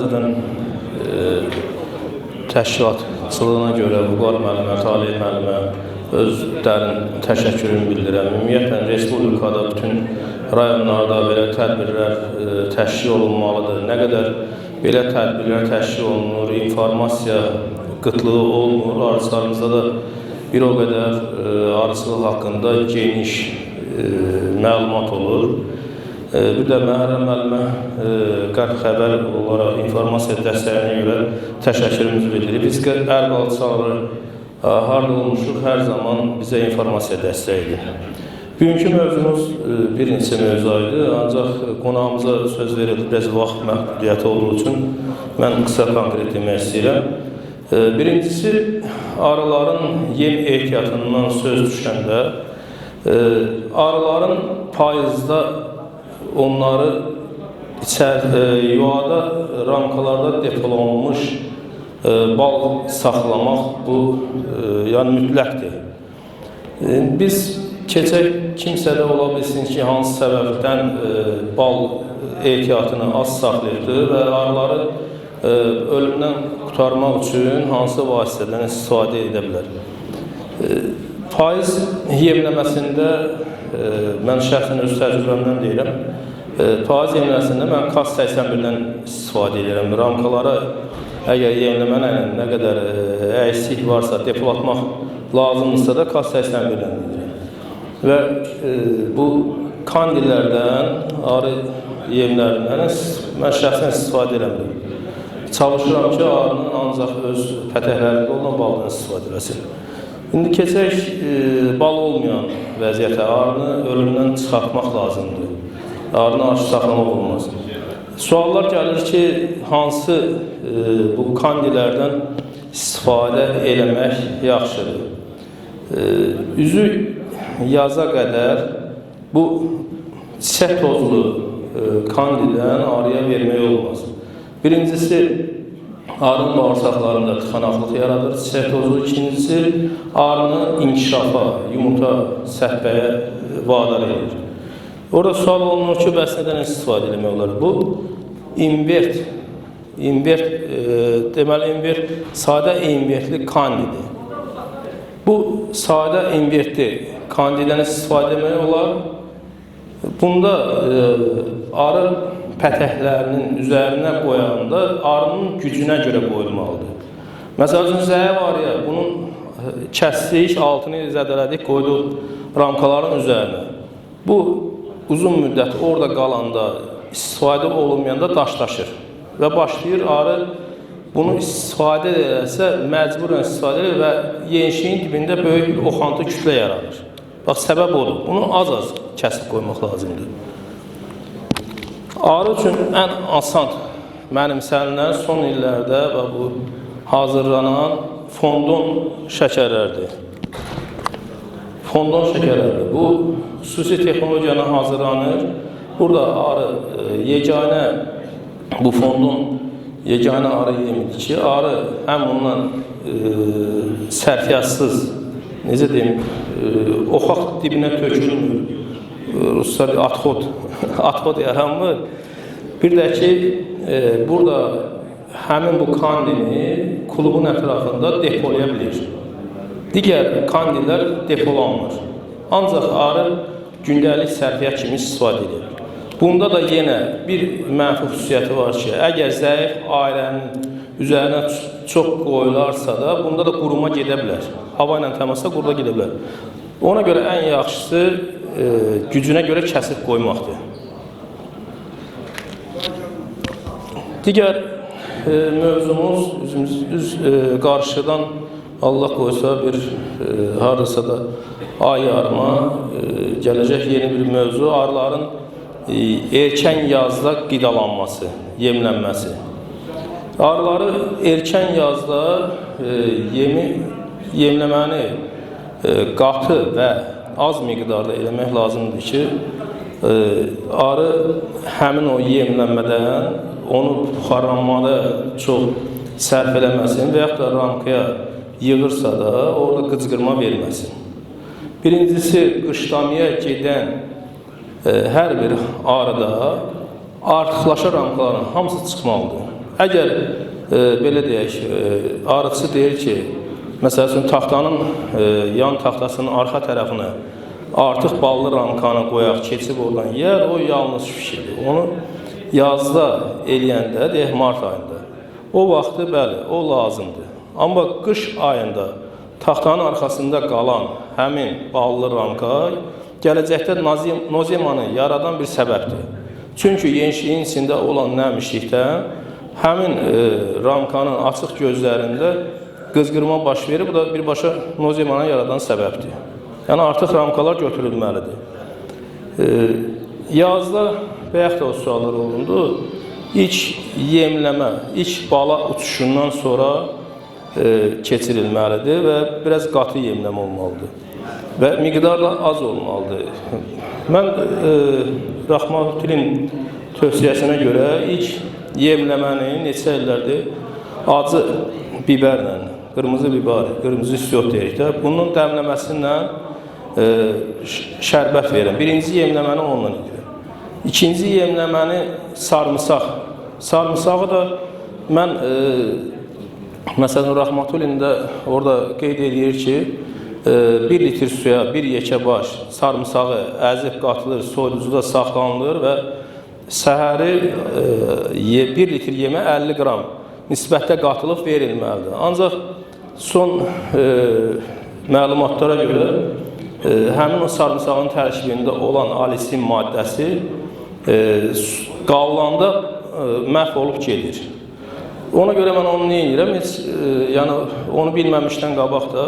Əvvəlcədən təşkilatçılığına görə Vüqar müəllimə, Talib müəllimə öz dərin təşəkkürümü bildirirəm. Ümumiyyətlə, Respublikada bütün rayonlarda belə tədbirlər təşkil olunmalıdır. Nə qədər belə tədbirlər təşkil olunur, informasiya qıtlığı olmur. Arıçılarımızda da bir o qədər arıçılıq haqqında geniş məlumat olur. Bir də Məhərrəm müəllimə Qərb xəbər olaraq informasiya dəstəyinə görə təşəkkürümüzü bildiririk. Biz Ərqalçıları harda olmuşuq, hər zaman bizə informasiya dəstəyidir. Bugünkü mövzumuz bir neçə mövzu idi, ancaq qonağımıza söz verildi, biraz vaxt məhdudiyyəti olduğu üçün mən qısa konkret demək istəyirəm. Birincisi, arıların yem ehtiyatından söz düşəndə, arıların payızda onları yuvada, ramkalarda depolanmış bal saxlamaq bu yəni mütləqdir. Biz keçək kimsədə ola bilsin ki, hansı səbəbdən bal ehtiyatını az saxlayırdı və arıları ölümdən qurtarmaq üçün hansı vasitədən istifadə edə bilər. Payız yemləməsində mən şəxsən öz təcrübəmdən deyirəm. Payız yemləməsində mən KAS 81-dən istifadə edirəm. Ramkalara əgər yemləmənə nə qədər əksik varsa, depolatmaq lazımdırsa da KAS 81-dən edirəm. Və bu kandillərdən, arı yemlərindən mən şəxsən istifadə edirəm. Çalışıram ki, arının ancaq öz pətəhlərində olan baldan istifadə edilsin. İndi keçək bal olmayan vəziyyətə, arını ölümdən çıxartmaq lazımdır. Arını aşı saxlamaq olmaz. Suallar gəlir ki, hansı bu kandillərdən istifadə eləmək yaxşıdır? Üzü yaza qədər bu çiçək tozlu kandildən arıya vermək olmaz. Birincisi, arının bağırsaqlarında tıxanaqlıq yaradır, çiçək tozu. İkincisi, arını inkişafa, yumurta səhbəyə vadar edir. Orada sual olunur ki, bəs nədən istifadə eləmək olar? Bu, invert, deməli, sadə invertli kandidir. Bu, sadə invertli kandidən istifadə eləmək olar. Bunda arı pətəhlərinin üzərinə qoyanda arının gücünə görə qoyulmalıdır. Məsələn, zəif arıya bunun kəsdik, altını zədələdik, qoyduq ramkaların üzərinə. Bu, uzun müddət orada qalanda, istifadə olunmayanda daşlaşır və başlayır arı bunu istifadə edərsə, məcburən istifadə edir və yenişiyin dibində böyük bir oxantı kütlə yaradır. Bax, səbəb odur. Bunu az-az kəsib qoymaq lazımdır. Arı üçün ən asan mənimsənilən son illərdə bu hazırlanan fondon şəkərlərdir. Fondon şəkərlərdir. Bu, xüsusi texnologiyanı hazırlanır. Burada arı yeganə, bu fondon yeganə arı yemidir ki, arı həm ondan sərfiyatsız, necə deyim, oxaq dibinə tökülmür. Ruslar atxod yaranmır. Bir də ki, burada həmin bu kandini klubun ətrafında depolaya bilir. Digər kandilər depolanmır. Ancaq arı gündəlik sərfiyyat kimi istifadə edir. Bunda da yenə bir mənfi xüsusiyyəti var ki, əgər zəif ailənin üzərinə çox qoyularsa da, bunda da quruma gedə bilər. Hava ilə təmasda quruma gedə bilər. Ona görə ən yaxşısı gücünə görə kəsib qoymaqdır. Digər mövzumuz qarşıdan Allah qoysa bir haradasa da ay yarıma gələcək yeni bir mövzu, arıların erkən yazda qidalanması, yemlənməsi. Arıları erkən yazda yemləməni qatı və az miqdarda eləmək lazımdır ki, arı həmin o yemlənmədən onu buxarlanmada çox sərf eləməsin və yaxud da ramkaya yığırsa da orada qıcqırma verməsin. Birincisi, qışlamaya gedən hər bir arıda artıqlaşa ramkaların hamısı çıxmalıdır. Əgər belə deyək, arıqçı deyir ki, məsəl üçün taxtanın yan taxtasının arxa tərəfinə artıq ballı ramkanı qoyaq, keçib oradan yer, o yalnız fikirdir. Onu yazda eləyəndə, deyək mart ayında, o vaxtı bəli, o lazımdır. Amma qış ayında taxtanın arxasında qalan həmin ballı ramka gələcəkdə nozemanı yaradan bir səbəbdir. Çünki yenişliyin içində olan nəmişlikdən həmin ramkanın açıq gözlərində qızqırma baş verir. Bu da birbaşa nozemanı yaradan səbəbdir. Yəni artıq ramkalar götürülməlidir. Yazda bayaq da o suallar olundu. İlk yemləmə, ilk bala uçuşundan sonra keçirilməlidir və biraz qatı yemləmə olmalıdır. Və miqdarla az olmalıdır. Mən Rahmanlının tövsiyəsinə görə ilk yemləməni neçə illərdir acı biberlə, qırmızı biber, qırmızı istiot deyirik də, bunun dəmləməsindən şərbət verirəm. Birinci yemləməni onunla edirəm. İkinci yemləməni sarımsaq. Sarımsağı da mən məsələn Rahmanlında orada qeyd edir ki, 1 litr suya 1 yekə baş sarımsağı əzib qatılır, soyuducuda saxlanılır və səhəri 1 litr yemə 50 qram nisbətdə qatılıb verilməlidir. Ancaq son məlumatlara görə həmin o sarımsağın tərkibində olan alisin maddəsi qalanda məhv olub gedir. Ona görə mən onu nə edirəm? Yəni onu bilməmişdən qabaq da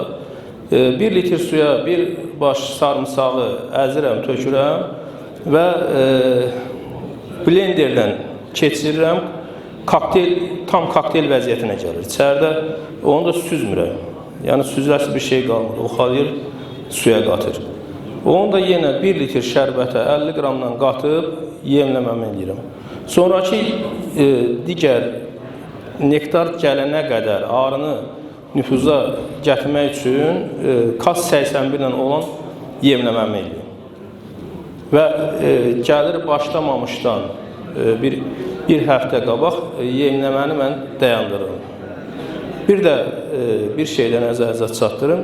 1 litr suya 1 baş sarımsağı əzirəm, tökürəm və blenderdən keçirirəm. Tam kokteyl vəziyyətinə gəlir. İçəridə onu da süzmürəm. Yəni süzəsi bir şey qalmır. Oxalayır, suya qatır. Onu da yenə 1 litr şərbətə 50 qramdan qatıb yemləməmə edirəm. Sonraki digər nektar gələnə qədər arını nüfuza gətirmək üçün KAS 81 ilə olan yemləməmə edirəm. Və gəlir başlamamışdan bir həftə qabaq yemləməni mən dayandırırım. Bir də bir şeydən nəzərinizə çatdırım.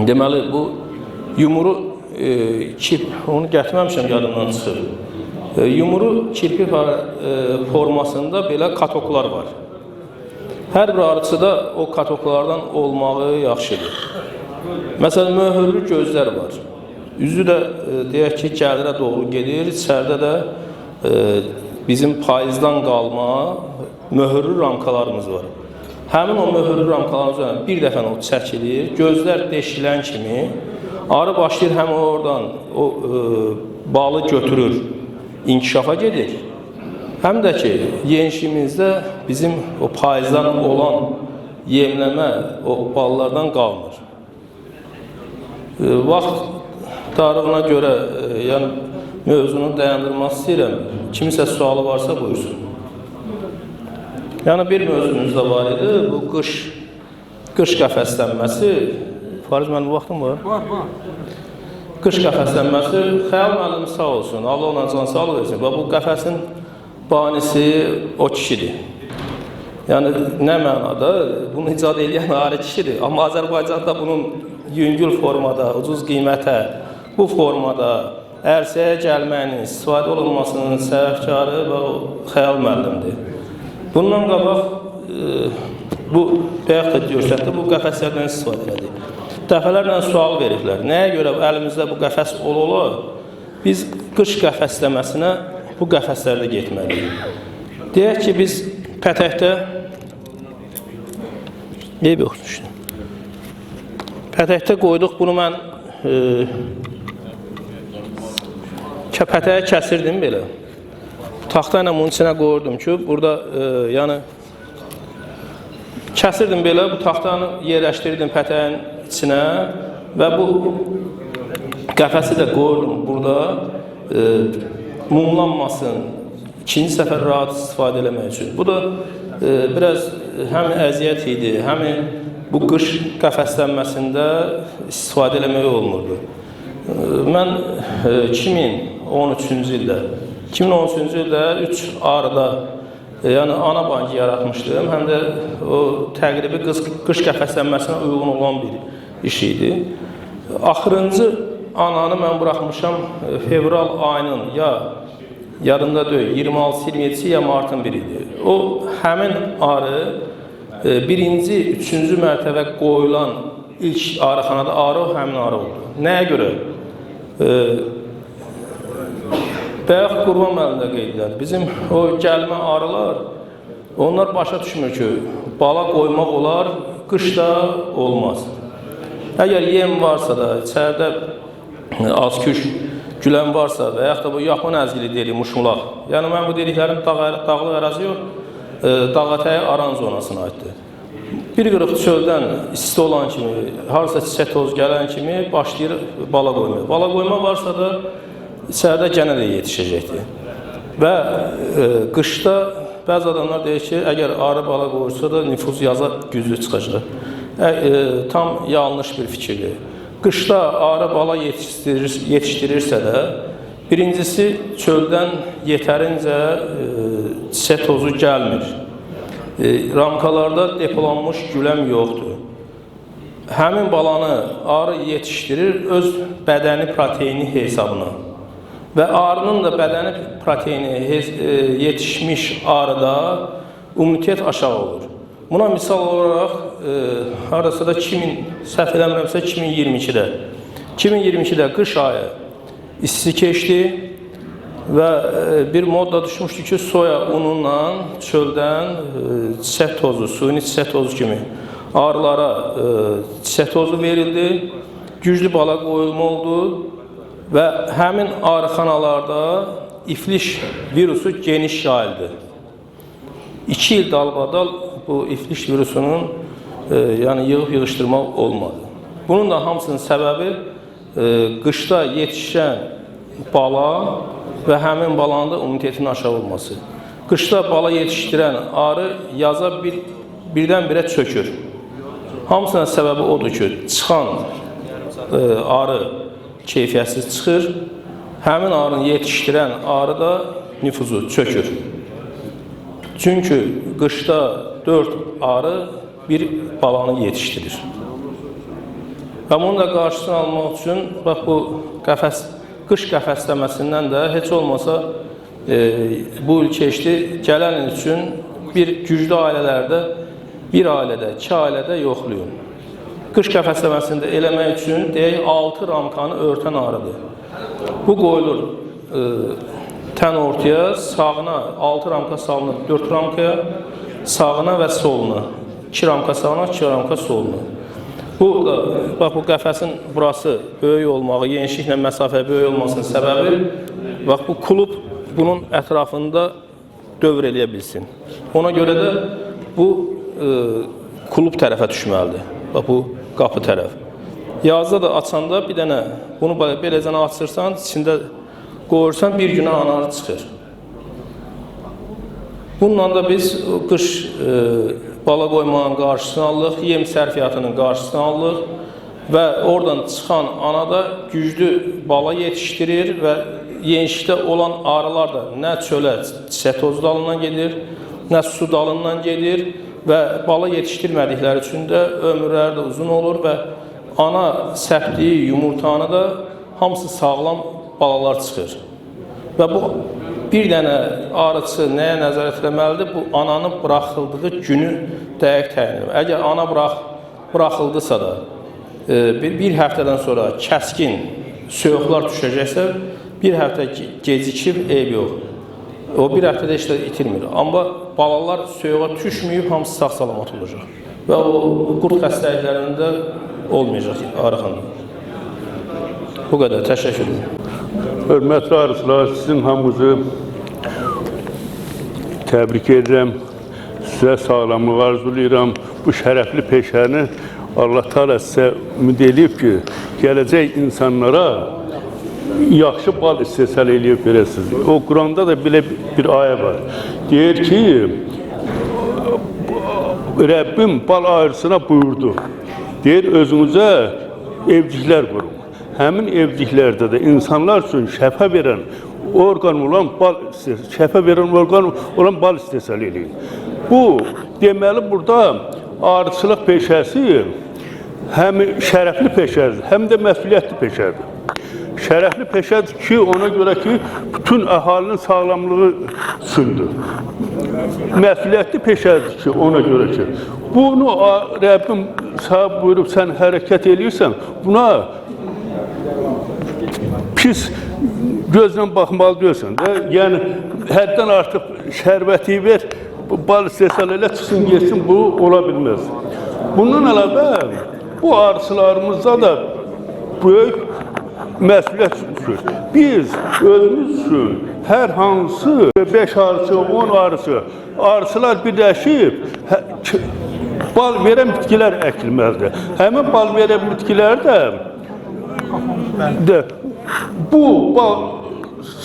Deməli, bu yumuru onu gətirməmişəm, yadımdan çıxır. Yumuru kirpi formasında belə katoklar var. Hər bir arıçıda o katoklardan olmağı yaxşıdır. Məsələn, möhürlü gözlər var. Üzü də deyək ki, gəlirə doğru gedir. İçəridə də bizim payızdan qalma möhürlü ramkalarımız var. Həmin o möhürlü ramkalarımız bir dəfə o çəkilir. Gözlər deşilən kimi arı başlayır həm oradan o balı götürür, inkişafa gedir. Həm də ki, yenişimizdə bizim o payızdan olan yemləmə o ballardan qalmır. Vaxt darlığına görə yəni mövzunu dayandırmaq istəyirəm. Kimisə sualı varsa buyursun. Yəni bir mövzumuz da var idi, bu qış qəfəslənməsi. Fariz mənim vaxtım var? Var. Qış qəfəslənməsi, Xəyal müəllim sağ olsun, Allah ona can sağlıq versin. Bu qəfəsin banisi o kişidir. Yəni nə mənada? Bunu icad edən ayrı kişidir. Amma Azərbaycanda bunun yüngül formada, ucuz qiymətə, bu formada ərsəyə gəlməyinin, istifadə olunmasının səbəbkarı və o Xəyal müəllimdir. Bundan qabaq bu bayaq da görsətdi, bu qəfəslərdən istifadə edilir. Dəfələrlə sual verirlər. Nəyə görə əlimizdə bu qəfəs ola, biz qış qəfəsləməsinə bu qəfəslərdə getməliyik. Deyək ki, biz pətəkdə pətəkdə qoyduq, bunu mən pətəyə kəsirdim belə. Taxta ilə bunun içinə qoyurdum ki, burada yəni kəsirdim belə, bu taxtanı yerləşdirdim pətəyin içinə və bu qəfəsi də qoyurdum burada mumlanmasın, ikinci səfər rahat istifadə eləmək üçün. Bu da biraz həm əziyyət idi, həm bu qış qəfəslənməsində istifadə eləmək olmurdu. Mən 2013-cü ildə 3 arıda yəni ana bankı yaratmışdım. Həm də o təqribi qış qəfəslənməsinə uyğun olan bir iş idi. Axırıncı ananı mən buraxmışam fevral ayının ya yadımda deyil, 26-27-si ya martın biridir. O həmin arı birinci, üçüncü mərtəbə qoyulan ilk arıxanada arı o həmin arı oldu. Nəyə görə? Bayaq Qurban müəllimdə qeyd edildi. Bizim o gəlmə arılar, onlar başa düşmür ki, bala qoymaq olar, qışda olmaz. Əgər yem varsa da, içəridə az-küş gülən varsa və yaxud da bu Yapon əzgili deyilik, muşmulaq. Yəni, mən bu dediklərim dağlıq ərazi yox, dağətəyi aran zonasına aiddir. Bir qırıq çöldən isti olan kimi, harasa çiçək toz gələn kimi başlayır bala qoymaya. Bala qoyma varsa da içəridə gənə də yetişəcəkdir. Və qışda bəzi adamlar deyir ki, əgər arı bala qoyursa da nüfuz yaza güclü çıxacaq. Tam yanlış bir fikirdir. Qışda arı bala yetişdirirsə də, birincisi çöldən yetərincə çiçək tozu gəlmir. Ramkalarda depolanmış güləm yoxdur. Həmin balanı arı yetişdirir öz bədəni proteini hesabına. Və arının da bədəni proteini yetişmiş arıda immunitet aşağı olur. Buna misal olaraq, arası da səhv eləmirəmsə 2022-də qış ayı isti keçdi və bir modda düşmüşdü ki, soya ununla çöldən çiçək tozu, suyunu çiçək tozu kimi arılara çiçək tozu verildi, güclü bala qoyulma oldu və həmin arıxanalarda ifliş virusu geniş yayıldı. 2 il dalbadal bu ifliş virusunun yəni yığıb-yığışdırmaq olmadı. Bunun da hamısının səbəbi qışda yetişən bala və həmin balanın da immunitetin aşağı olması. Qışda bala yetişdirən arı yaza birdən-birə çökür. Hamısının səbəbi odur ki, çıxan arı keyfiyyətsiz çıxır, həmin arını yetişdirən arı da nüfuzu çökür. Çünki qışda 4 arı bir balanı yetişdirir. Və bunun da qarşısını almaq üçün, bax bu qış qəfəsləməsindən də heç olmasa bu il keçdi, gələn il üçün bir güclü ailələrdə, bir ailədə, 2 ailədə yoxlayın. Qış qəfəsləməsində eləmək üçün deyək 6 ramkanı örtən arıdır. Bu qoyulur tən ortaya, sağına 6 ramka salınır 4 ramkaya, sağına və soluna 2 ramka sağına, 2 ramka soluna. Bu da, bax bu qəfəsin burası böyük olmağı, genişliklə məsafə böyük olmasının səbəbi, bax bu klub bunun ətrafında dövr eləyə bilsin. Ona görə də bu klub tərəfə düşməlidir. Bax bu qapı tərəf. Yazda da açanda bir dənə, bunu beləcə açırsan, içində qoyursan, bir günə anar çıxır. Bununla da biz qış bala qoymanın qarşısını alırıq, yem sərfiyyatının qarşısını alırıq və oradan çıxan ana da güclü bala yetişdirir və yenişdə olan arılar da nə çölə çiçək tozu dalından gedir, nə su dalından gedir və bala yetişdirmədikləri üçün də ömürləri də uzun olur və ana səpdiyi yumurtanı da hamısı sağlam balalar çıxır. Və bu bir dənə arıçı nəyə nəzarət etməlidir? Bu ananın buraxıldığı günü dəqiq təyin edir. Əgər ana buraxıldısa da bir həftədən sonra kəskin soyuqlar düşəcəksə, bir həftə gecikib eyb yox. O bir həftədə işte itirmir. Amma balalar soyuğa düşməyib, hamısı sağ-salamat olacaq. Və o qurd xəstəliklərində olmayacaq arıxanda. Bu qədər. Təşəkkür ederim. Hörmətli arıçılar, sizin hamınızı təbrik edirəm. Sizə sağlamlıq arzulayıram. Bu şərəfli peşəni Allah Teala sizə ümid edib ki, gələcək insanlara yaxşı bal istehsal eləyib verəsiniz. O Quranda da belə bir ayə var. Deyir ki, Rəbbim bal ayırısına buyurdu. Deyir, özünüzə evciklər qurun. Həmin evciklərdə də insanlar üçün şəfa verən orqan olan bal şəfə verən orqan olan bal istehsal edir. Bu deməli burada arıçılıq peşəsi həm şərəfli peşədir, həm də məsuliyyətli peşədir. Şərəfli peşədir ki, ona görə ki, bütün əhalinin sağlamlığı üçündür. Məsuliyyətli peşədir ki, ona görə ki, bunu Rəbbim sağ buyurub sən hərəkət edirsən, buna pis gözlə baxmalı deyilsən də. Yəni, həddən artıq şərbəti ver, bal istehsal elə çıxsın, geçsin, bu ola bilməz. Bundan əlavə, bu arıçılarımızda da böyük məsuliyyət düşür. Biz özümüz üçün hər hansı 5 arıçı, 10 arıçı, arıçılar birləşib bal verən bitkilər əkilməlidir. Həmin bal verən bitkilər də bu bal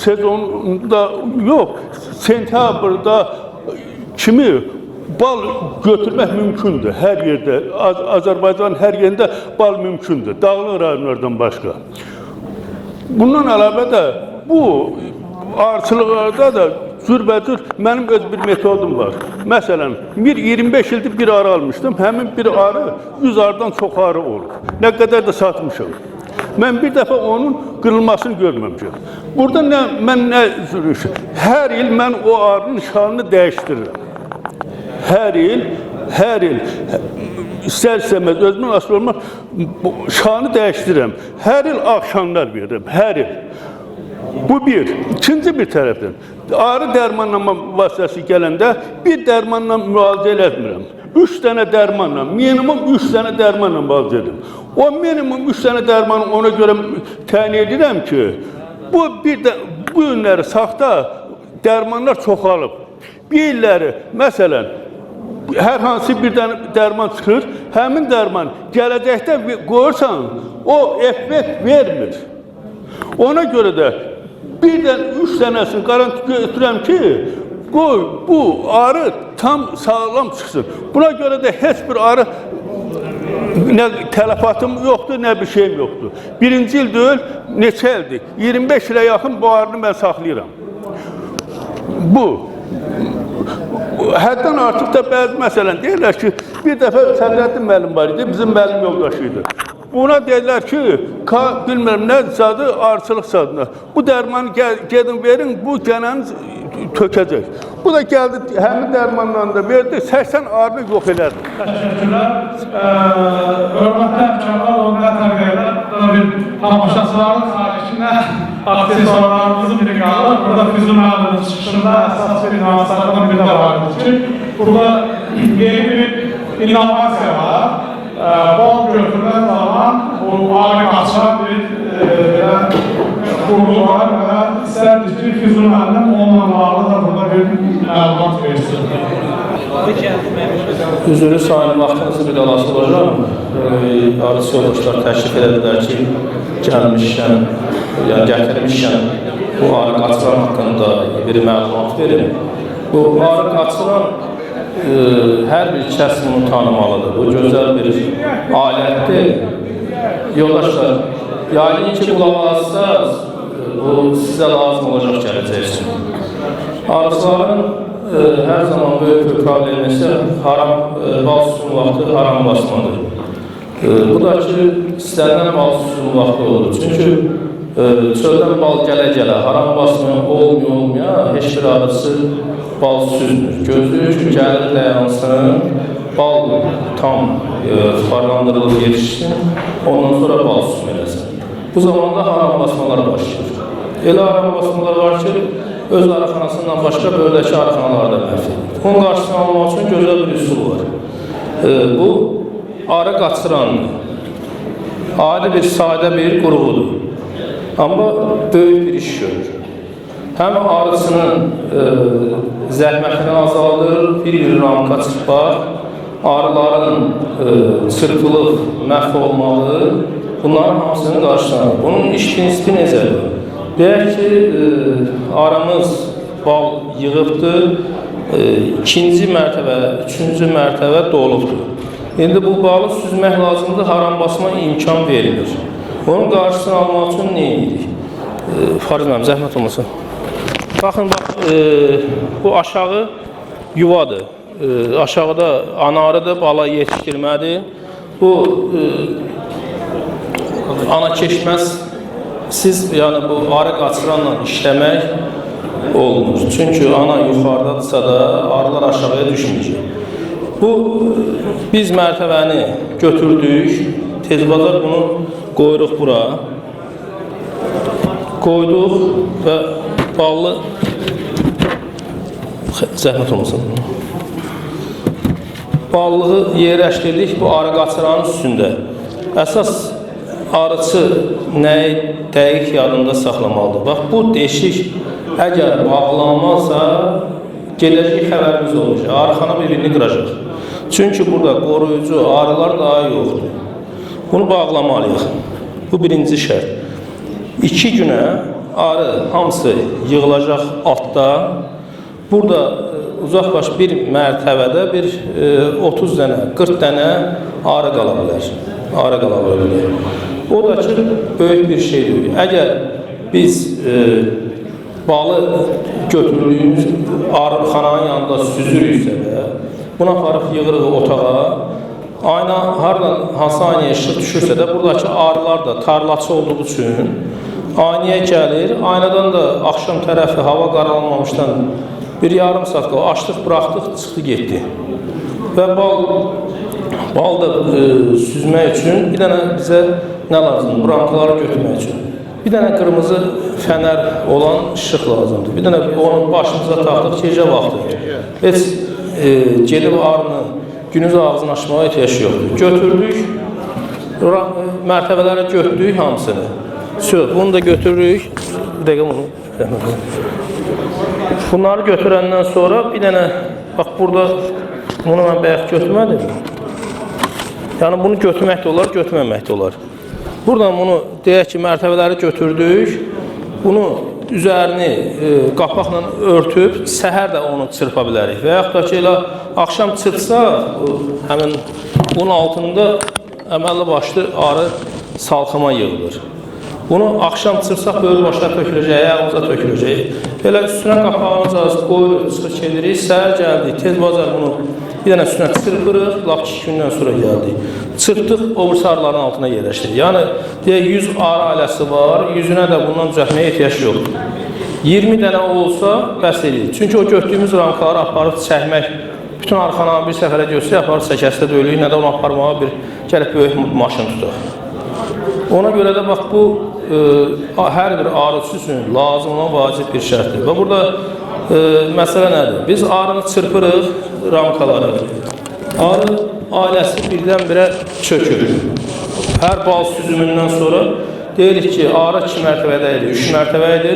sezonunda yox, sentyabrda kimi bal götürmək mümkündür hər yerdə. Azərbaycanın hər yerində bal mümkündür, dağlıq rayonlardan başqa. Bundan əlavə də bu arıçılıqlarda da cürbəcür mənim öz bir metodum var. Məsələn, 25 ildir bir arı almışdım, həmin bir arı 100 arıdan çox arı olur. Nə qədər də satmışım. Mən bir dəfə onun qırılmasını görməmişəm. Burada mən nə zürüşüm? Hər il mən o arının şanını dəyişdirirəm. Hər il istər-istəməz özümün asıl olmaq şanı dəyişdirirəm. Hər il axşamlar verirəm, hər il. Bu bir. İkinci bir tərəfdən, arı dərmanlama vasitəsi gələndə bir dərmanla müalicə eləmirəm. 3 dənə dərmanla, minimum 3 dənə dərmanla müalicə edirəm. O minimum 3 dənə dərmanı ona görə təyin edirəm ki, bu günləri saxta dərmanlar çoxalıb. Bir illəri, məsələn, hər hansı bir dərman çıxır, həmin dərman gələcəkdə qoyursan, o effekt vermir. Ona görə də birdən 3 dənəsini garanti götürəm ki, qoy bu arı tam sağlam çıxsın. Buna görə də heç bir arı nə tələfatım yoxdur, nə bir şeyim yoxdur. Birinci il deyil, neçə ildir? 25 ilə yaxın bu arını mən saxlayıram. Bu. Həddən artıq da bəzi məsələn deyirlər ki, bir dəfə Sədrəddin müəllim var idi, bizim müəllim yoldaşı idi. Buna deyirlər ki, bilmirəm nə zadı, arıçılıq zadına. Bu dərmanı gedin verin, bu gənəni tökəcək. Bu da gəldi, həmin dərmandan da verdi, 80 arını yox elədi. Təşəkkürlər. Hörmətli həmkarlar, onlar tərbiyələr, bir tamaşaçıların xaricində aksesuarlarımızın biri qalır. Burada Füzuli müəllimin çıxışında əsas bir nüanslardan biri də vardır ki, burada yeni bir inovasiya var. Bal götürülən zaman bu arı qaçan bir kurulu var və istərdik ki, Füzuli müəllim onunla bağlı da burada bir məlumat versin. Üzrlü sayın vaxtınızı bir alası olacaq. Arıçı yoldaşlar təşrif edədilər ki, gəlmişkən, yəni gətirmişkən bu arı qaçıran haqqında bir məlumat verin. Bu arı qaçıran hər bir kəs bunu tanımalıdır. Bu gözəl bir alətdir. Yoldaşlar, yayın ki, qulaq alsaz, bu sizə lazım olacaq gələcək üçün. Arıçıların hər zaman böyük bir problemi isə bal sütun vaxtı haram basmadır. Bu da ki, istənilən bal sütun vaxtı olur. Çünki çöldən bal gələ-gələ, haram basmayan olmaya, heç bir arısı bal süzmür. Gözlüyür ki, gəlir dayansın, bal tam farlandırılıb yetişsin, ondan sonra bal süzmür eləsin. Bu zamanda haram basmalar başlayır. Elə haram basmalar var ki, öz arıxanasından başqa böyüdəki arıxanalarda məhv edir. Onun qarşısını almaq üçün gözəl bir üsul var. Bu, arı qaçırandır. Adi bir, sadə bir qurğudur. Amma böyük bir iş görür. Həm arısının zəhmətini azaldır, bir ramka çıxar, arıların çırpılıb məhv olmalı, bunların hamısının qarşılanır. Bunun iş prinsipi necədir? Deyək ki, arımız bal yığıbdır, ikinci mərtəbə, üçüncü mərtəbə dolubdur. İndi bu balı süzmək lazımdır, haram basma imkan verilir. Onun qarşısını almaq üçün nə edirik? Fariz mənim, zəhmət olmasın. Baxın, bu aşağı yuvadır. Aşağıda anarıdır, bala yetişdirmədir. Bu ana keçməz. Siz yəni bu arı qaçıranla işləmək olmur. Çünki ana yuxarıdadırsa da arılar aşağıya düşməyəcək. Bu biz mərtəbəni götürdük. Tezbazar bunu qoyuruq bura. Qoyduq və ballı zəhmət olmasın. Ballığı yerləşdirdik bu arı qaçıranın üstündə. Əsas arıçı nəyi dəqiq yadında saxlamalıdır. Bax, bu deşik əgər bağlanmazsa, gələcək xəbərimiz olacaq. Arıxana bir-birini qıracaq. Çünki burada qoruyucu arılar daha yoxdur. Bunu bağlamalıyıq. Bu birinci şərt. 2 günə arı hamısı yığılacaq altda. Burada uzaqbaş bir mərtəbədə bir 30 dənə, 40 dənə arı qala bilər. Arı qala bilər. O da ki, böyük bir şeydir. Əgər biz balı götürdüyümüz arıxananın yanında süzürüksə də, buna aparıb yığırıq otağa, ayna hardan hansı aynaya işıq düşürsə də, buradakı arılar da tarlaçı olduğu üçün aynaya gəlir. Aynadan da axşam tərəfi hava qaralmamışdan bir yarım saat açdıq, bıraxdıq, çıxdı, getdi. Və bal da süzmək üçün bir dənə bizə nə lazımdır? Brankaları götürmək üçün. Bir dənə qırmızı fənər olan işıq lazımdır. Bir dənə onu başımıza taxdıq, gecə vaxtı. Heç gedib arını günüz ağzını açmağa ehtiyac yoxdur. Götürdük, mərtəbələrə götürdük hamısını. Söz, bunu da götürürük. Bir dəqiqə bunu. Bunları götürəndən sonra bir dənə, bax burada bunu mən bayaq götürmədim. Yəni bunu götürmək də olar, götürməmək də olar. Buradan bunu deyək ki, mərtəbələri götürdük. Bunu üzərini qapaqla örtüb, səhər də onu çırpa bilərik. Və yaxud da ki, elə axşam çırpsa, həmin bunun altında əməlli başlı arı salxıma yığılır. Bunu axşam çırpsaq, böyük başlar töküləcək, ayağımıza töküləcək. Elə üstünə qapağımıza qoyuruq, çıxır çedirik, səhər gəldik, tez bazar bunu bir dənə üstünə çırpırıq, lap 2 gündən sonra gəldik. Çırpdıq, o birisi arıların altına yerləşdirik. Yəni, deyək, 100 arı ailəsi var, 100-ünə də bundan düzəltməyə ehtiyac yoxdur. 20 dənə olsa, bəs edir. Çünki o götürdüyümüz rankaları aparıb çəkmək, bütün arıxananı bir səfərə göstərək, aparıb çəkəsidə döyülük, nə də onu aparmağa bir gəlib böyük maşın tutaq. Ona görə də bax, bu hər bir arıçı üçün lazım olan vacib bir şərtdir. Və burada məsələ nədir? Biz arını çırpırıq, ramkaları. Arı ailəsi birdən-birə çökür. Hər bal süzümündən sonra deyirik ki, arı 2 mərtəbədə idi, 3 mərtəbə idi,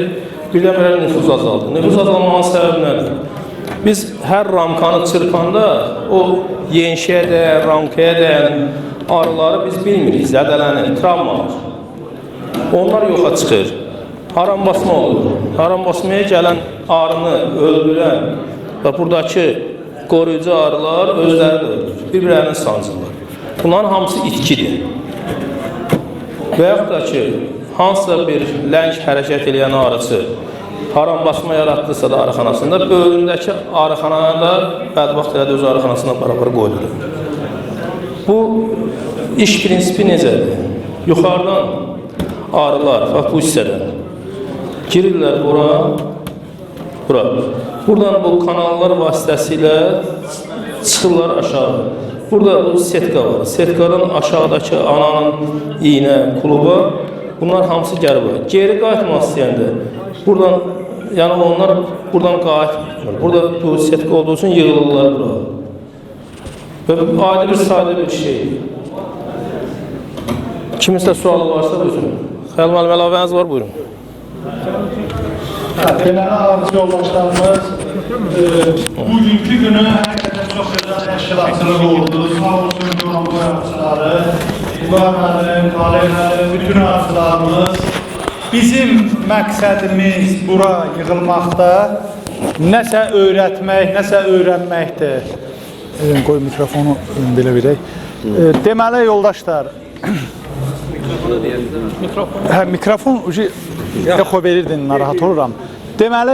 birdən-birə nüfuz azaldı. Nüfuz azalmanın səbəbi nədir? Biz hər ramkanı çırpanda o yenşəyə dəyən, ramkaya dəyən arıları biz bilmirik, zədələnir, travmalar. Onlar yoxa çıxır. Haram basma olur. Haram basmaya gələn arını öldürən və buradakı qoruyucu arılar özləri də öldürür. Bir-birlərini sancırlar. Bunların hamısı itkidir. Və yaxud da ki, hansısa bir ləng hərəkət edən arısı haram basma yaratdırsa da arıxanasında, böyründəki arıxanaya da bədbaxt elədi öz arıxanasına beraber qoyulur. Bu iş prinsipi necədir? Yuxarıdan arılar, bax bu hissədən girirlər bura. Buradan bu kanallar vasitəsilə çıxırlar aşağı. Burada bu setka var. Setkadan aşağıdakı ananın iğnə, kuluba, bunlar hamısı gəlir bura. Geri qayıtmaq istəyəndə buradan, yəni onlar buradan qayıtmır. Burada bu setka olduğu üçün yığılırlar bura. Və adi bir sadə bir şeydir. Kiminsə sualı varsa buyurun. Xəyal müəllim, əlavəniz var, buyurun. Deməli, arıcı yoldaşlarımız bugünkü günü həqiqətən çox gözəl təşkilatçılıq oldu. Sağ olsun Qurbanlı arıcıları, müəllim, talihləri, bütün arıcılarımız. Bizim məqsədimiz bura yığılmaqda nəsə öyrətmək, nəsə öyrənməkdir. Qoy mikrofonu belə verək. Deməli, yoldaşlar, mikrofon echo verirdin, narahat oluram. Deməli,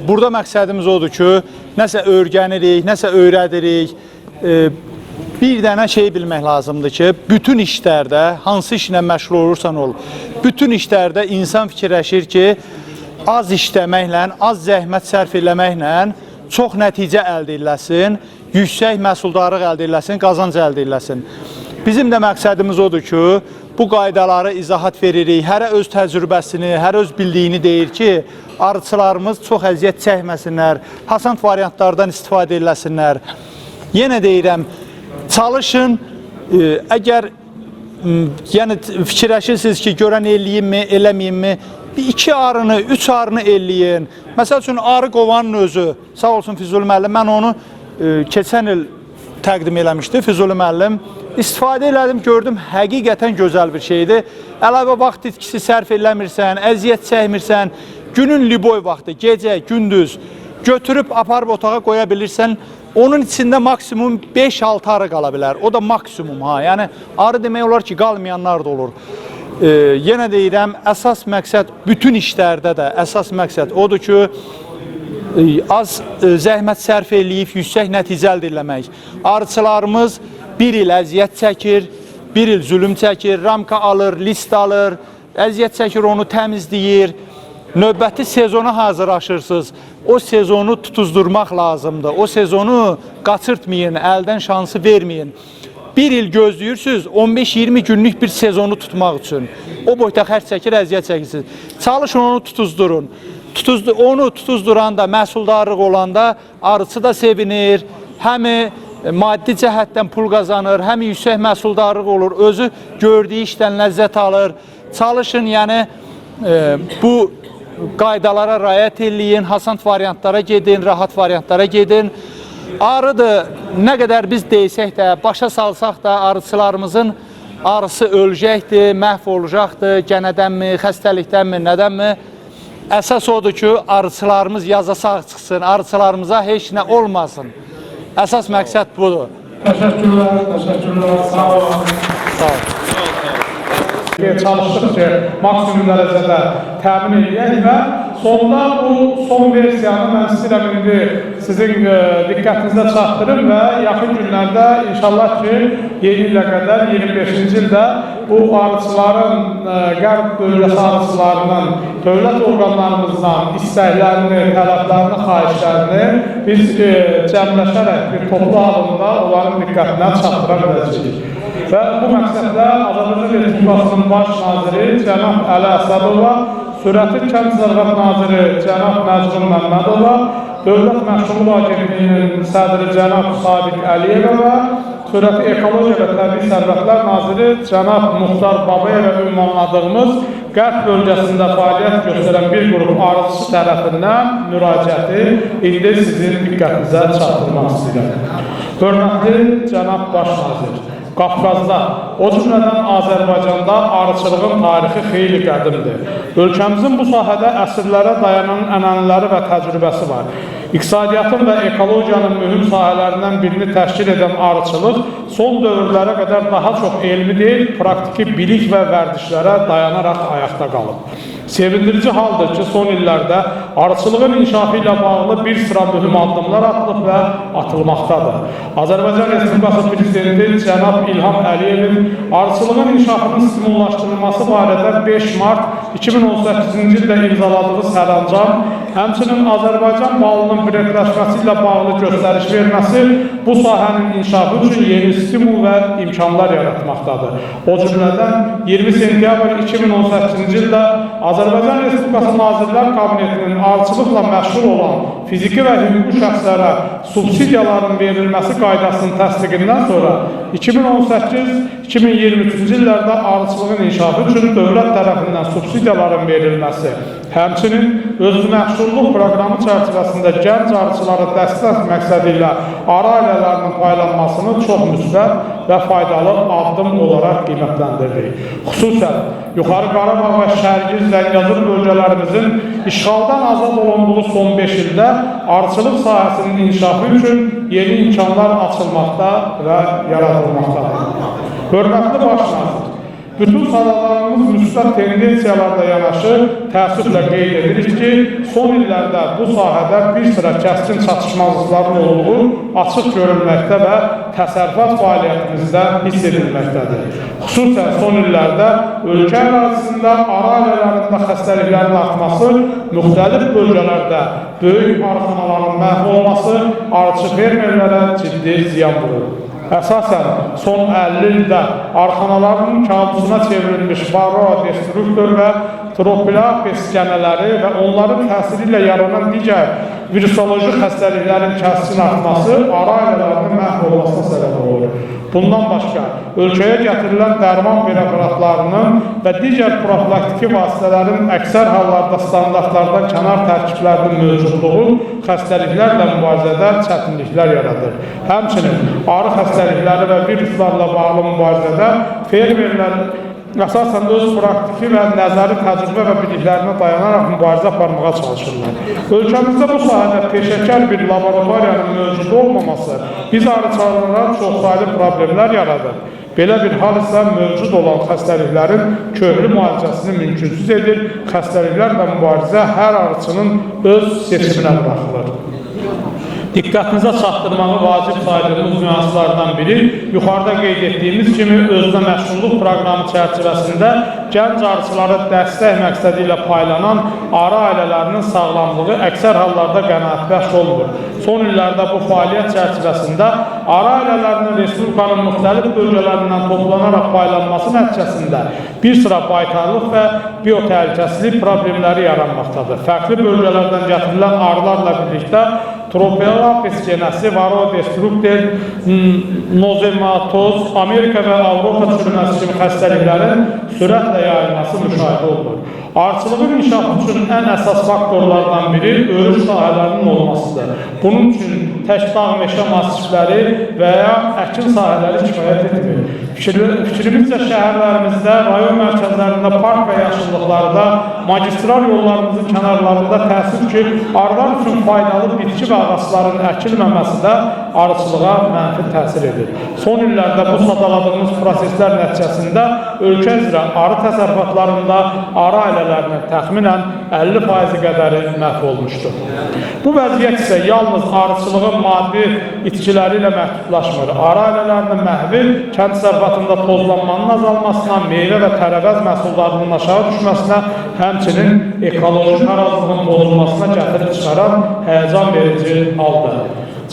burada məqsədimiz odur ki, nəsə öyrənirik, nəsə öyrədirik. Bir dənə şey bilmək lazımdır ki, bütün işlərdə, hansı işlə məşğul olursan ol, bütün işlərdə insan fikirləşir ki, az işləməklə, az zəhmət sərf eləməklə çox nəticə əldə eləsin, yüksək məhsuldarlıq əldə eləsin, qazanc əldə eləsin. Bizim də məqsədimiz odur ki, bu qaydaları izahat veririk, hərə öz təcrübəsini, hərə öz bildiyini deyir ki, arıçılarımız çox əziyyət çəkməsinlər, hasant variantlardan istifadə eləsinlər. Yenə deyirəm, çalışın, əgər yəni fikirləşirsiniz ki, görən eləyimmi, eləməyimmi, bir 2 arını, 3 arını eləyin. Məsəl üçün, arı qovanın özü, sağ olsun Füzuli müəllim, mən onu keçən il təqdim eləmişdi, Füzuli müəllim. İstifadə elədim, gördüm, həqiqətən gözəl bir şeydir. Əlavə vaxt itkisi sərf eləmirsən, əziyyət çəkmirsən, günün liboy vaxtı, gecə, gündüz götürüb aparıb otağa qoya bilirsən, onun içində maksimum 5-6 arı qala bilər. O da maksimum ha. Yəni arı demək olar ki, qalmayanlar da olur. Yenə deyirəm, əsas məqsəd bütün işlərdə də əsas məqsəd odur ki, az zəhmət sərf eləyib yüksək nəticə əldə eləmək. Arıçılarımız bir il əziyyət çəkir, bir il zülüm çəkir, ramka alır, list alır, əziyyət çəkir, onu təmizləyir. Növbəti sezona hazırlaşırsınız. O sezonu tutuzdurmaq lazımdır. O sezonu qaçırtmayın, əldən şansı verməyin. Bir il gözləyirsiniz, 15-20 günlük bir sezonu tutmaq üçün. O boyda xərc çəkir, əziyyət çəkirsiniz. Çalışın, onu tutuzdurun. Onu tutuzduranda, məhsuldarlıq olanda arıçı da sevinir, həmi maddi cəhətdən pul qazanır, həm yüksək məhsuldarlıq olur, özü gördüyü işdən ləzzət alır. Çalışın, yəni bu qaydalara riayət eləyin, hasant variantlara gedin, rahat variantlara gedin. Arıdır, nə qədər biz deysək də, başa salsaq da arıçılarımızın arısı öləcəkdir, məhv olacaqdır, gənədənmi, xəstəlikdənmi, nədənmi? Əsas odur ki, arıçılarımız yaza sağ çıxsın, arıçılarımıza heç nə olmasın. Əsas məqsəd budur. Təşəkkürlər, sağ olun. Sağ olun. Çalışdıq ki, maksimum dərəcədə təmin edək və sonda bu son versiyanı mən istəyirəm indi sizin diqqətinizdə çatdırım və yaxın günlərdə inşallah ki, yeni ilə qədər 25-ci ildə bu arıçıların, qərb bölgəsi arıçılarının dövlət orqanlarımızdan istəklərini, tələblərini, xahişlərini biz cəmləşərək bir toplu halında onların diqqətinə çatdıra biləcəyik. Və bu məqsədlə Azərbaycan Respublikasının Baş Naziri Cənab Əli Əsədova, Sürəti Kənd Zərvət Naziri Cənab Məcnun Məmmədova, Dövlət Məşğulluq Agentliyinin Sədri Cənab Sadiq Əliyevə və Sürəti Ekologiya və Təbii Sərvətlər Naziri Cənab Muxtar Babayevə ünvanladığımız Qərb bölgəsində fəaliyyət göstərən bir qrup arıçısı tərəfindən müraciəti indi sizin diqqətinizə çatdırmaq istəyirəm. Hörmətli Cənab Baş Nazir, Qafqazda, o cümlədən Azərbaycanda arıçılığın tarixi xeyli qədimdir. Ölkəmizin bu sahədə əsrlərə dayanan ənənələri və təcrübəsi var. İqtisadiyyatın və ekologiyanın mühüm sahələrindən birini təşkil edən arıçılıq son dövrlərə qədər daha çox elmi deyil, praktiki bilik və vərdişlərə dayanaraq ayaqda qalıb. Sevindirici haldır ki, son illərdə arıçılığın inkişafı ilə bağlı bir sıra mühüm addımlar atılıb və atılmaqdadır. Azərbaycan Respublikası Prezidenti Cənab İlham Əliyevin arıçılığın inkişafının stimullaşdırılması barədə 5 mart 2018-ci ildə imzaladığı sərəncam, həmçinin Azərbaycan balının birləşməsi ilə bağlı göstəriş verməsi bu sahənin inkişafı üçün yeni stimul və imkanlar yaratmaqdadır. O cümlədən 20 sentyabr 2018-ci ildə Azərbaycan Respublikası Nazirlər Kabinetinin arıçılıqla məşğul olan fiziki və hüquqi şəxslərə subsidiyaların verilməsi qaydasının təsdiqindən sonra 2018-2023-cü illərdə arıçılığın inkişafı üçün dövlət tərəfindən subsidiyaların verilməsi, həmçinin özü məşğulluq proqramı çərçivəsində gənc arıçıları dəstək məqsədi ilə arı ailələrinin paylanmasını çox müsbət və faydalı addım olaraq qiymətləndiririk. Xüsusən Yuxarı Qarabağ və Şərqi Zəngəzur bölgələrimizin işğaldan azad olunduğu son 5 ildə arıçılıq sahəsinin inkişafı üçün yeni imkanlar açılmaqda və yaradılmaqdadır. Hörmətli Baş Nazir, Bütün sadalarımız müsbət tendensiyalarda yanaşı təəssüflə qeyd edirik ki, son illərdə bu sahədə bir sıra kəskin çatışmazlıqların olduğu açıq görülməkdə və təsərrüfat fəaliyyətimizdə hiss edilməkdədir. Xüsusən son illərdə ölkə ərazisində ara ailələrində xəstəliklərin artması, müxtəlif bölgələrdə böyük arıxanaların məhv olması arıçı fermerlərə ciddi ziyan vurur. Əsasən, son 50 ildə arıxanaların kabusuna çevrilmiş varroa destruktor və tropilak besgənələri və onların təsiri ilə yaranan digər virusoloji xəstəliklərin kəskin artması ara ailələrinin məhv olmasına səbəb olur. Bundan başqa, ölkəyə gətirilən dərman preparatlarının və digər profilaktiki vasitələrin əksər hallarda standartlardan kənar tərkiblərinin mövcudluğu xəstəliklərlə mübarizədə çətinliklər yaradır. Həmçinin, arı xəstəlikləri və viruslarla bağlı mübarizədə fermerlər əsasən öz praktiki və nəzəri təcrübə və biliklərinə dayanaraq mübarizə aparmağa çalışırlar. Ölkəmizdə bu sahədə peşəkar bir laboratoriyanın mövcud olmaması biz arıçılara çoxsaylı problemlər yaradır. Belə bir hal isə mövcud olan xəstəliklərin köhlü müalicəsini mümkünsüz edir, xəstəliklərlə mübarizə hər arıçının öz seçiminə buraxılır. Diqqətinizə çatdırmağı vacib saydığımız nüanslardan biri, yuxarıda qeyd etdiyimiz kimi özünə məşğulluq proqramı çərçivəsində gənc arıçılara dəstək məqsədi ilə paylanan arı ailələrinin sağlamlığı əksər hallarda qənaətbəxş olmur. Son illərdə bu fəaliyyət çərçivəsində arı ailələrinin Respublikanın müxtəlif bölgələrindən toplanaraq paylanması nəticəsində bir sıra baytarlıq və biotəhlükəsizlik problemləri yaranmaqdadır. Fərqli bölgələrdən gətirilən arılarla birlikdə tropilak besgənəsi, varroa destruktor, nozematoz, Amerika və Avropa çürüməsi kimi xəstəliklərin sürətlə yayılması müşahidə olunur. Arıçılığın inkişafı üçün ən əsas faktorlardan biri örüş sahələrinin olmasıdır. Bunun üçün tək dağ meşə masifləri və ya əkin sahələri kifayət etmir. Fikrimizcə şəhərlərimizdə, rayon mərkəzlərində, park və yaşıllıqlarda, magistral yollarımızın kənarlarında təəssüf ki, arılar üçün faydalı bitki və ağaçların əkilməməsi də arıçılığa mənfi təsir edir. Son illərdə bu sadaladığımız proseslər nəticəsində ölkə üzrə arı təsərrüfatlarında arı ailələrinin təxminən 50% qədəri məhv olmuşdur. Bu vəziyyət isə yalnız arıçılığın maddi itkiləri ilə məhdudlaşmır. Arı ailələrinin məhvi kənd təsərrüfatında tozlanmanın azalmasına, meyvə və tərəvəz məhsullarının aşağı düşməsinə, həmçinin ekoloji tarazlığın bozulmasına gətirib çıxaran həyəcan verici haldır.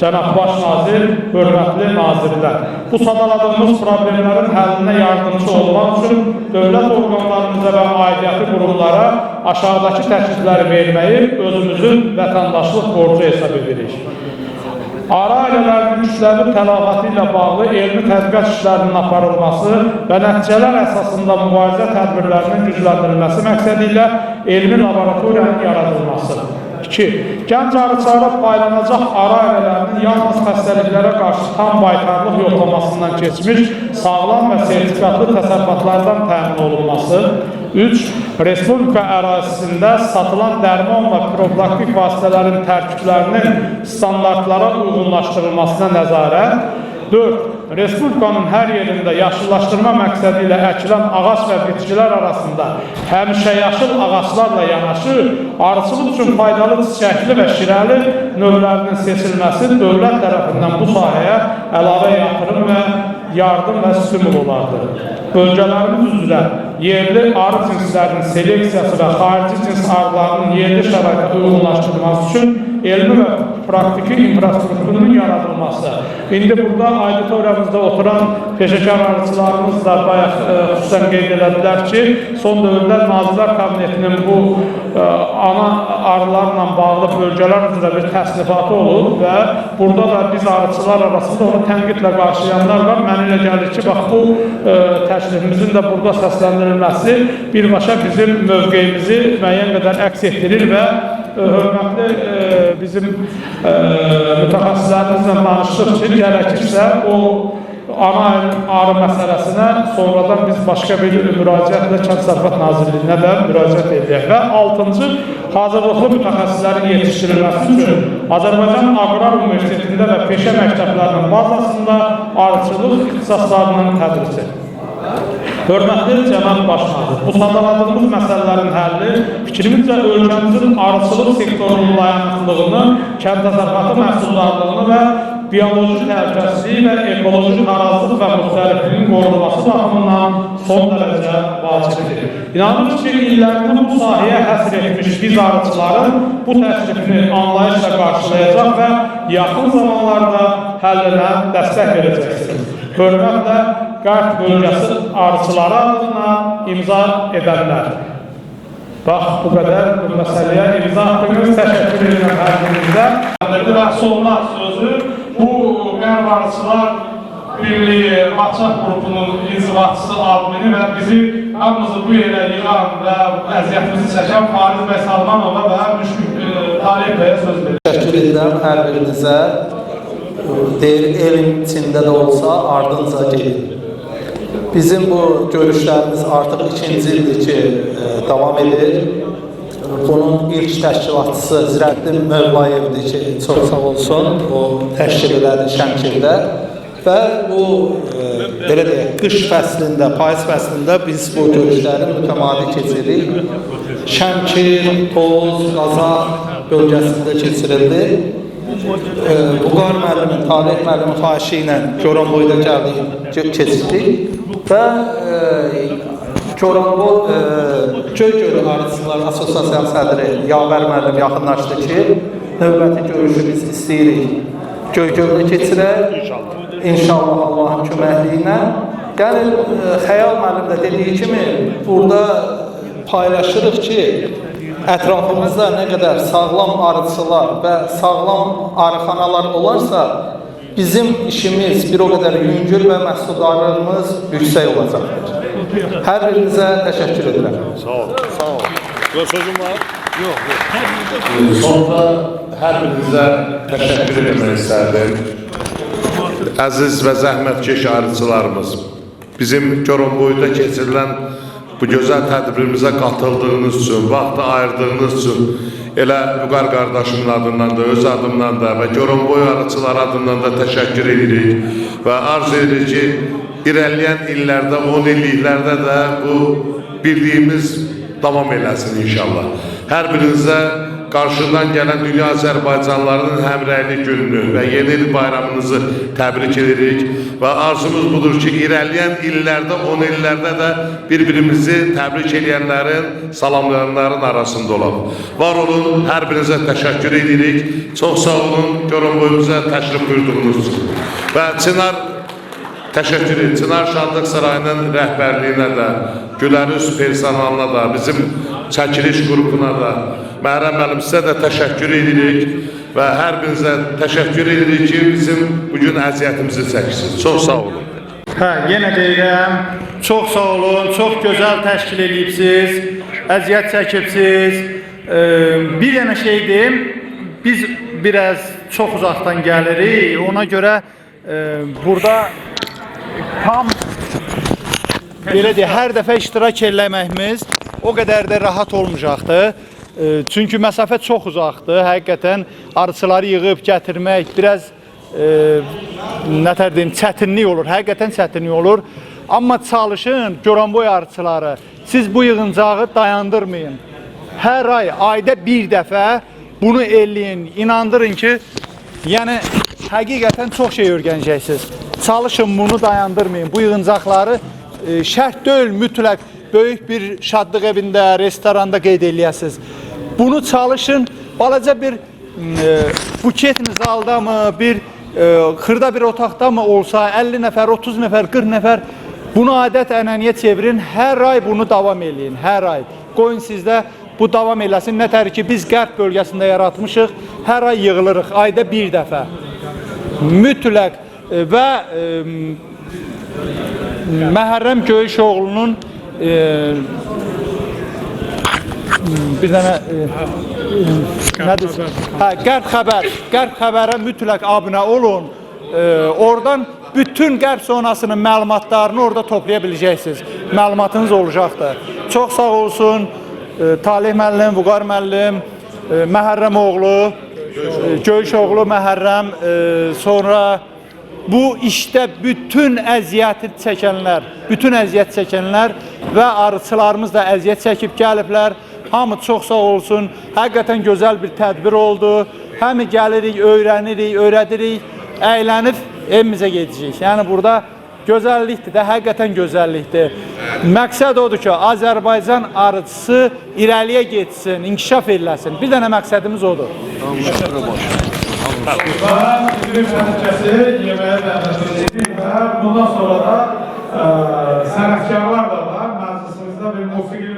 Cənab Baş Nazir, hörmətli nazirlər, bu sadaladığımız problemlərin həllinə yardımcı olmaq üçün dövlət orqanlarımıza və aidiyyatı qurumlara aşağıdakı təklifləri verməyi özümüzün vətəndaşlıq borcu hesab edirik. Arı ailələrinin kütləvi tələfatı ilə bağlı elmi tədqiqat işlərinin aparılması və nəticələr əsasında mübarizə tədbirlərinin gücləndirilməsi məqsədi ilə elmi laboratoriyanın yaradılması. 2. Gənc arıçılara paylanacaq arı ailələrinin yalnız xəstəliklərə qarşı tam baytarlıq yoxlamasından keçmiş, sağlam və sertifikatlı təsərrüfatlardan təmin olunması. 3. Respublika ərazisində satılan dərman və profilaktik vasitələrin tərkiblərinin standartlara uyğunlaşdırılmasına nəzarət. 4. Respublikanın hər yerində yaşıllaşdırma məqsədi ilə əkilən ağac və bitkilər arasında həmişə yaşıl ağaclarla yanaşı, arıçılıq üçün faydalı çiçəkli və şirəli növlərinin seçilməsi dövlət tərəfindən bu sahəyə əlavə yatırım və yardım və stimul olardır. Bölgələrimiz üzrə yerli arı cinslərinin seleksiyası və xarici cins arılarının yerli şəraitə uyğunlaşdırılması üçün elmi və praktiki infrastrukturunun yaradılması. İndi burada auditoriyamızda oturan peşəkar arıçılarımız da bayaq xüsusən qeyd elədilər ki, son dövrlər Nazirlər Kabinetinin bu ana arılarla bağlı bölgələr üzrə bir təsnifatı olub və burada da biz arıçılar arasında onu tənqidlə qarşılayanlar var. Mənə elə gəlir ki, bax bu təklifimizin də burada səsləndirilməsi birbaşa bizim mövqeyimizi müəyyən qədər əks etdirir və hörmətli bizim mütəxəssislərimizlə danışdıq ki, gərəkirsə o ana arı məsələsinə sonradan biz başqa bir müraciətlə Kənd Təsərrüfat Nazirliyinə də müraciət edək. Və 6-cı, hazırlıqlı mütəxəssislərin yetişdirilməsi üçün Azərbaycan Aqrar Universitetində və peşə məktəblərinin bazasında arıçılıq ixtisaslarının tədrisi. Hörmətli cənab baş nazir, bu sadaladığımız məsələlərin həlli fikrimizcə ölkəmizin arıçılıq sektorunun dayanıqlılığını, kənd təsərrüfatı məhsuldarlığını və bioloji təhlükəsizliyi və ekoloji arazlıq və müxtəlifliyin qorunması baxımından son dərəcə vacibdir. İnanırıq ki, illərini bu sahəyə həsr etmiş biz arıçıların bu təklifini anlayışla qarşılayacaq və yaxın zamanlarda həllinə dəstək verəcəksiniz. Hörmətlə Qərb bölgəsi arıçıları adına imza edənlər. Bax, bu qədər bu məsələyə imza attığınız təşəkkür edirəm hər birinizə. Və sonlar sözü bu Qərb Arıçılar Birliyi Maçaq qrupunun inzibatçısı admini və bizi hamımızı bu yerə yığan və əziyyətimizi çəkən Fariz bəy Salmanova və Talib bəyə söz verir. Təşəkkür edirəm hər birinizə. Deyir, elin içində də olsa ardınca gelin. Bizim bu görüşlərimiz artıq 2-ci ildir ki, davam edir. Bunun ilk təşkilatçısı Zirəddin Mövlayevdir ki, çox sağ olsun, o təşkil elədi Şəmkirdə. Və bu, belə deyək, qış fəslində, payız fəslində biz bu görüşləri mütəmadi keçirik. Şəmkir, Toz, Qazaq bölgəsində keçirildi. Vüqar müəllimin, Talib müəllimin xahişi ilə Goranboyda gəldik, keçirdik və Göygöl Arıçılar Asosiasiya sədri Yavər müəllim yaxınlaşdı ki, növbəti görüşü biz istəyirik Göygöldə keçirək, inşallah Allahın köməkliyi ilə. Yəni, Xəyal müəllim də dediyi kimi, burada paylaşırıq ki, ətrafımızda nə qədər sağlam arıçılar və sağlam arıxanalar olarsa, bizim işimiz bir o qədər yüngül və məhsuldarlığımız yüksək olacaqdır. Hər birinizə təşəkkür edirəm. Sağ ol, sağ ol. Sözüm var? Yox, yox. Sonda hər birinizə təşəkkür etmək istərdim. Əziz və zəhmətkeş arıçılarımız, bizim Goranboyda keçirilən bu gözəl tədbirimizə qatıldığınız üçün, vaxtı ayırdığınız üçün elə Vüqar qardaşımın adından da, öz adımdan da və Goranboy arıçılar adından da təşəkkür edirik və arz edirik ki, irəliyən illərdə, 10 illiklərdə də bu bildiyimiz davam eləsin inşallah. Hər birinizə qarşıdan gələn dünya Azərbaycanlarının həmrəylik gününü və yeni il bayramınızı təbrik edirik və arzumuz budur ki, irəliyən illərdə, 10 illərdə də bir-birimizi təbrik edənlərin, salamlayanların arasında olaq. Var olun, hər birinizə təşəkkür edirik. Çox sağ olun, Goranboyumuza təşrif buyurduğunuz üçün. Və təşəkkür edirik. Çınar Şadlıq Sarayının rəhbərliyinə də, Gülərüz personalına da, bizim çəkiliş qrupuna da, Məhrəm müəllim, sizə də təşəkkür edirik və hər birinizə təşəkkür edirik ki, bizim bugün əziyyətimizi çəksiniz. Çox sağ olun. Yenə deyirəm, çox sağ olun, çox gözəl təşkil edibsiz, əziyyət çəkibsiz. Bir dənə şey deyim, biz biraz çox uzaqdan gəlirik, ona görə burada tam belə deyək, hər dəfə iştirak eləməyimiz o qədər də rahat olmayacaqdır. Çünki məsafə çox uzaqdır, həqiqətən arıçıları yığıb gətirmək biraz nətər deyim, çətinlik olur, həqiqətən çətinlik olur. Amma çalışın, Goranboy arıçıları, siz bu yığıncağı dayandırmayın. Hər ay, ayda bir dəfə bunu eləyin, inandırın ki, yəni həqiqətən çox şey öyrənəcəksiniz. Çalışın, bunu dayandırmayın, bu yığıncaqları şərt deyil, mütləq böyük bir şadlıq evində, restoranda qeyd eləyəsiniz. Bunu çalışın, balaca bir buketiniz alda mı, xırda bir otaqda mı olsa, 50 nəfər, 30 nəfər, 40 nəfər, bunu adət ənəniyə çevirin, hər ay bunu davam eləyin, hər ay. Qoyun sizdə bu davam eləsin, nətər ki, biz Qərb bölgəsində yaratmışıq, hər ay yığılırıq, ayda bir dəfə. Mütləq və Məhərrəm Göyüşoğlu'nun bir dənə Qərb xəbərə mütləq abunə olun. Oradan bütün Qərb zonasının məlumatlarını orada toplaya biləcəksiniz. Məlumatınız olacaqdır. Çox sağ olsun Talib müəllim, Vüqar müəllim, Məhərrəm oğlu, Göyüşoğlu Məhərrəm, sonra bu işdə bütün əziyyət çəkənlər və arıçılarımız da əziyyət çəkib gəliblər. Hamı çox sağ olsun. Həqiqətən gözəl bir tədbir oldu. Həm gəlirik, öyrənirik, öyrədirik, əylənib evimizə gedəcəyik. Yəni burada gözəllikdir də, həqiqətən gözəllikdir. Məqsəd odur ki, Azərbaycan arıcısı irəliyə getsin, inkişaf eləsin. Bir dənə məqsədimiz odur. İdris Həmkəsi yeməyə dəvət edildik və bundan sonra da sənətkarlar da var. Məclisimizdə bir musiqi